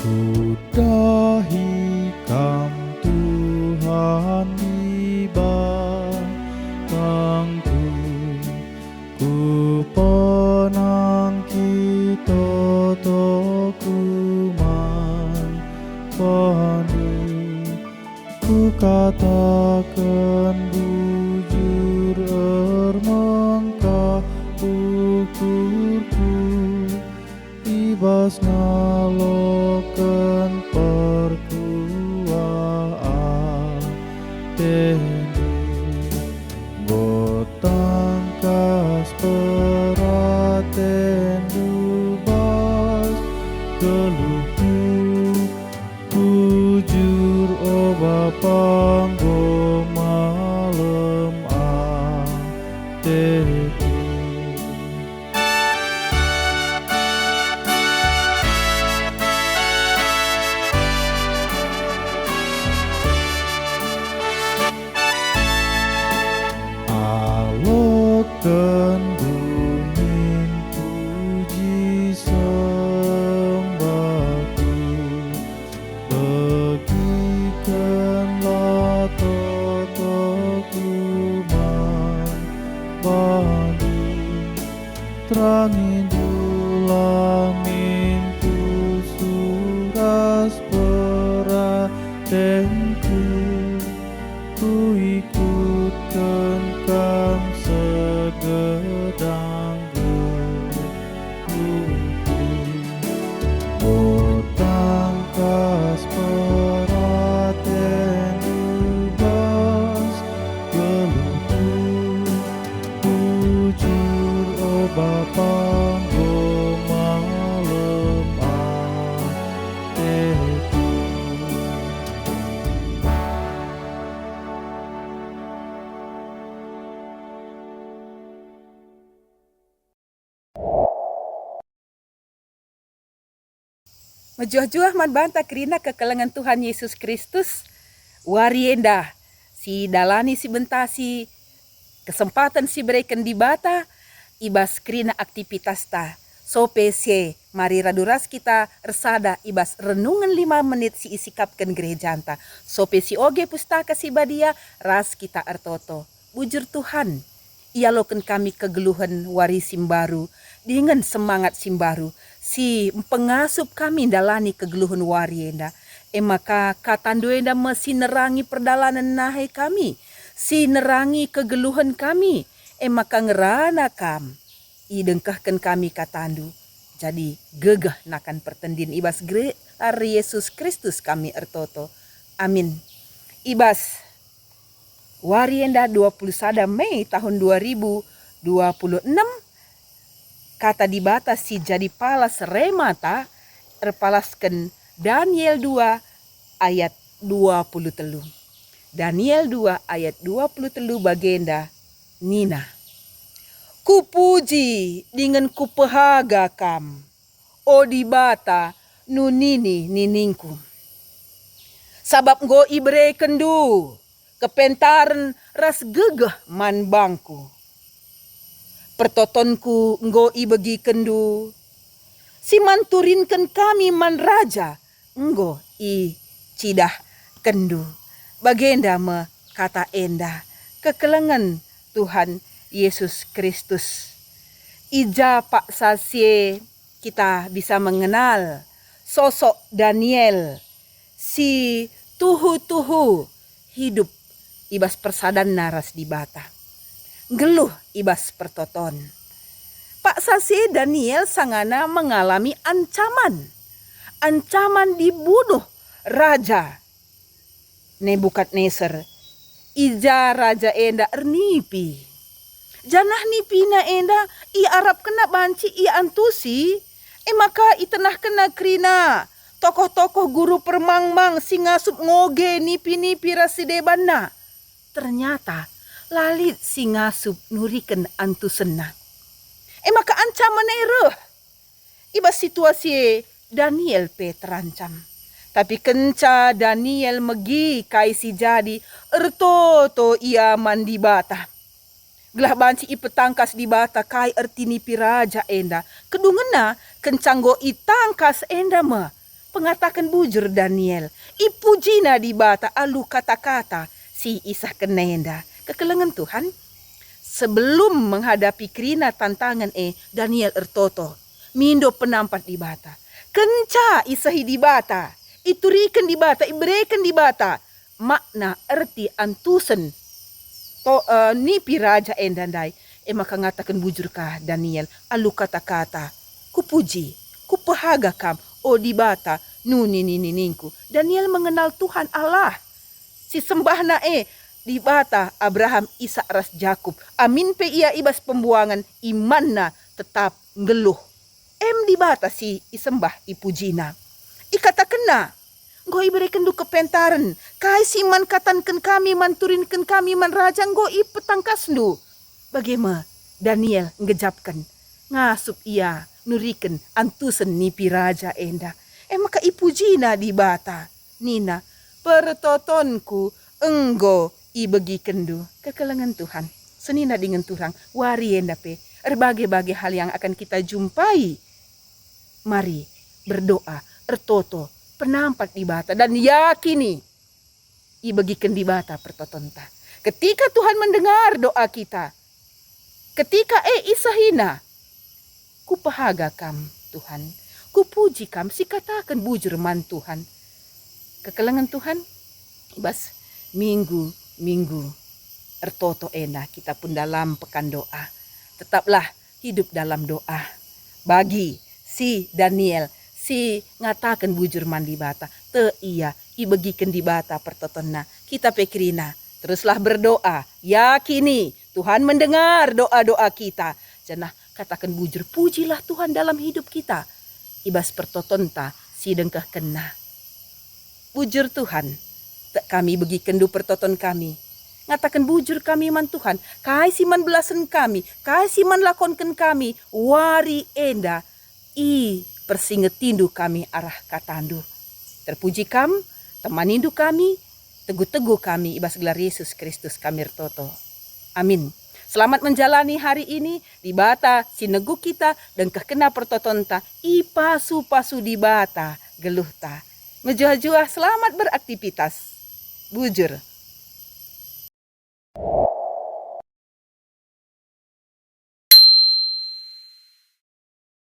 Ku dahi kam Tuhan di batangku, ku ponang kita tokuman pani, ku katakan bujur ermangka ukurku, ibas ngalokan perkuaan teni, botang kas peraten dubas keluhku, bujur Bapa nggo malem ateku. Alokan bumin puji sembahku, bagikanlah totokuman bagi, terangin dulamin ku suras peratenku, ku ikutkan kam segedang geluhku, botang kas peraten dubas geluhku, bujur Bapa nggo malem ateku. Majuah-juah man banta kerina kekelengan Tuhan Yesus Kristus. Warienda si dalani si bentasi kesempatan si berikan di bata ibas kerina aktivitas ta. Sope se mari raduras kita ersada ibas renungan 5 menit si isikapkan gereja anta. Sope si oge pustaka si badia ras kita ertoto. Bujur Tuhan, ia loken kami kegeluhan wari simbaru dengan semangat simbaru. Si pengasup kami dalani kegeluhan warienda. Maka katanduenda mesi nerangi perdalanan nahe kami. Si nerangi kegeluhan kami. Maka ngerana kam. Idengkahkan kami katandu. Jadi gegah nakan pertendin ibas gelar Yesus Kristus kami ertoto. Amin. Ibas warienda 21 Mei tahun 2026. Kata di batas si jadi palas remata erpalaskan Daniel 2 ayat 23. Daniel 2 ayat 23 bagenda Nina. Kupuji dengan kupehaga kam, o di bata nunini niningku. Sabab ngo ibre kendu, kepentaran ras gegah man bangku. Pertotonku nggo ibegi kendu, si manturinkan kami man raja, nggo i cidah kendu. Bagenda me kata enda, kekelengan Tuhan Yesus Kristus. Ija pak sasye kita bisa mengenal sosok Daniel, si tuhu-tuhu hidup ibas persadan naras di bata. Geluh ibas pertoton. Pak Sasi Daniel sangana mengalami ancaman. Ancaman dibunuh Raja Nebukadnezar. Ija Raja enda ernipi. Janah nipina enda i Arab kena banci i antusi. Maka itenah kena krina. Tokoh-tokoh guru permangmang singasup ngoge nipi-nipi rasidebana. Ternyata lalit singasup nuriken antusena. Maka ancaman ereh. Iba situasi Daniel pe terancam. Tapi kenca Daniel megi kai si jadi ertoto ia mandi bata. Gelah banci i petangkas di bata kai ertini piraja enda. Kedungena kencanggo i tangkas enda me. pengatakan bujur Daniel. Ipujina di bata alu kata-kata si isah kenenda. Kekelengan Tuhan. Sebelum menghadapi kerina tantangan Daniel ertoto. Mindo penampat di bata. Kenca isahi di bata. Iturikan di bata. Iberikan di bata. Makna erti antusen. Nipi raja endandai. Maka ngatakan bujurkah Daniel. Alu kata-kata. Kupuji. Kupahaga kam. O di bata. Nuni nininku. Daniel mengenal Tuhan Allah. Si sembahna di bata Abraham, Ishak, ras Jakub. Amin pe ia ibas pembuangan imanna tetap ngeluh. Di bata si isembah ipujina. Ikata kena. Go iberikan du kepentaran. Kai si man katankan kami manturinkan kami man raja go ipetangkas du. Bagaimana Daniel ngejapkan. Ngasup ia nurikan antusen nipi raja enda. Maka ipujina di bata. Nina pertotonku enggo ibegi kendu kekelengan Tuhan. Senina dengan Tuhan wari endape. Berbagai-bagai hal yang akan kita jumpai. Mari berdoa, ertoto, penampat di bata dan yakini ibagikan di bata pertotonta. Ketika Tuhan mendengar doa kita, ketika isahina, kupahaga kam Tuhan, kupuji kam, si katakan bujur man Tuhan. Kekelengan Tuhan, ibas minggu ertoto ena kita pun dalam pekan doa. Tetaplah hidup dalam doa. Bagi si Daniel, si ngatakan bujur mandi bata, te iya ibagikan di bata pertotonna. Kita pekrina, teruslah berdoa, yakini Tuhan mendengar doa-doa kita. Janah katakan bujur, pujilah Tuhan dalam hidup kita. Ibas pertotonta si dengkah kena. Bujur Tuhan, tak kami bagikan du pertoton kami. Ngatakan bujur kami man Tuhan, kai si man belasan kami, kai si man lakonkan kami, wari enda, persinget tindu kami arah katandu. Terpuji kam, temanindu kami, teguh-teguh kami, ibas gelar Yesus Kristus kami ertoto. Amin. Selamat menjalani hari ini di bata sinegu kita dan kekena pertotonta, ipasu-pasu di bata geluh ta. Menjuah-juah selamat beraktivitas. Bujur.